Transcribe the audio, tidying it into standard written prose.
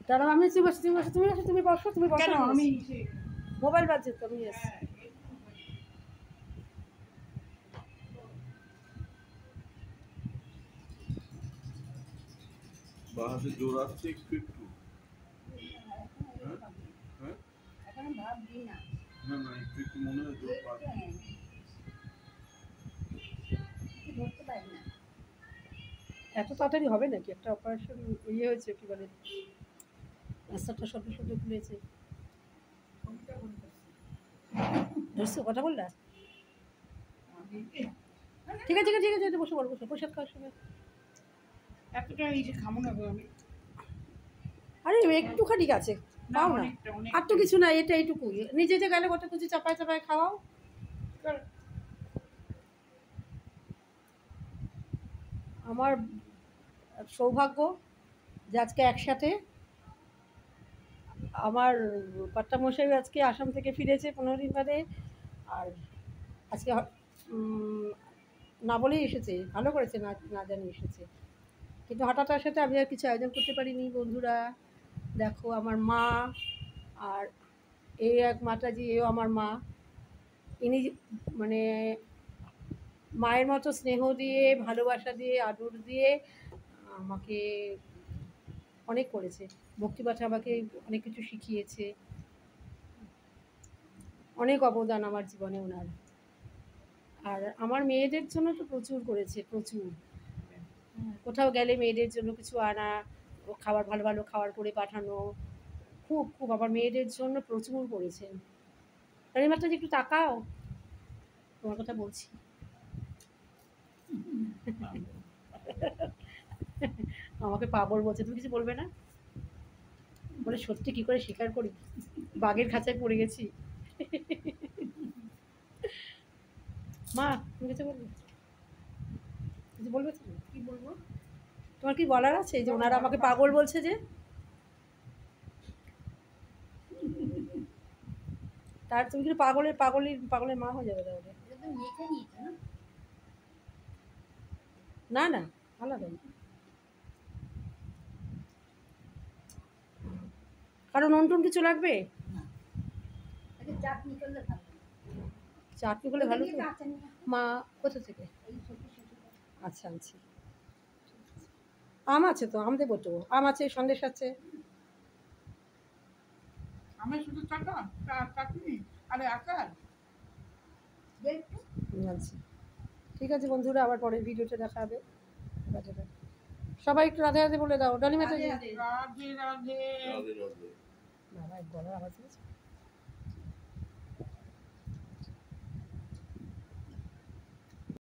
দাঁড়াও আমি তুমি বসো, তুমি বসো, তুমি বসো, তুমি বসো, তুমি বসো। আমি মোবাইল বাজছে তো, আমি এসছি। বাহাতে জোর আসছে একটু একটু। হ্যাঁ এখন ভাব দিই না। না না একটু একটু মনে হয় জোর পাচ্ছে। ধরতে পারি না। এত তাড়াতাড়ি হবে নাকি? একটা অপারেশন ইয়ে হয়েছে, কি বলে, রাস্তাটা সদ্য সদ্য খুলেছে। ধরছো কথা বললা? ঠিক আছে ঠিক আছে ঠিক আছে, বসে বলো, বসে প্রসাদ খাওয়ার সময়। এতটা এই যে খামো না গো আমি। আরে একটুখানি আছে, পাও না, অনেকটা, অনেক। আর তো কিছু না, এটা এইটুকুই। নিজে যে গেলে কত কিছু চাপায় চাপায় খাওয়াও। আমার সৌভাগ্য যে আজকে একসাথে আমার কর্তামশাই আজকে আসাম থেকে ফিরেছে 15 দিন বাদে। আর আজকে না বলেই এসেছে, ভালো করেছে, না না জানি এসেছে। কিন্তু হঠাৎ আসাতে আমি আর কিছু আয়োজন করতে পারিনি। বন্ধুরা দেখো, আমার মা আর এই এক মাতাজি, এও আমার মা। ইনি মানে মায়ের মতো স্নেহ দিয়ে, ভালোবাসা দিয়ে, আদর দিয়ে আমাকে অনেক করেছে। ভক্তিপাঠে আমাকে অনেক কিছু শিখিয়েছে। অনেক অবদান আমার জীবনে ওনার। আর আমার মেয়েদের জন্য তো প্রচুর করেছে, প্রচুর। কোথাও গেলে মেয়েদের জন্য কিছু আনা, খাবার, ভালো ভালো খাবার করে পাঠানো, খুব খুব আমার মেয়েদের জন্য প্রচুর করেছেন। রানী মাত্রা একটু তাকাও, তোমার কথা বলছি। আমাকে পাগল বলছে, তুমি কিছু বলবে না? বলে সত্যি কি করে স্বীকার করি, বাঘের খাঁচায় পড়ে গেছি। মা তুমি কিছু বলবে? কিছু বলবে তুমি? কি বলবো? তোমার কি বলার আছে যে ওনারা আমাকে পাগল বলছে যে? তার তুমি কিন্তু পাগলের মা হয়ে যাবে তাহলে। এটা মেখে নিয়েছে না? না না, আলাদা। কারণ নন্টন কিছু লাগবে? আচ্ছা চাটনি করলে ভালো। চাটনি করলে ভালো তো। চাটনি মা কোথা থেকে? এই ছোট ছোট। আচ্ছা আনছি। আম আছে তো, আম দেবো তো। আম আছে, সন্দেশ আছে। আমার শুধু চাটনি আরে আচার দেখো। আচ্ছা ঠিক আছে বন্ধুরা, আবার পরের ভিডিওতে দেখা হবে। রাধে রাধে। সবাই একটু রাধে রাধে বলে দাও। ডলি মাতা রাধে রাধে রাধে। রাধে রাধে। বাবা, এক গলার আওয়াজ হয়েছে।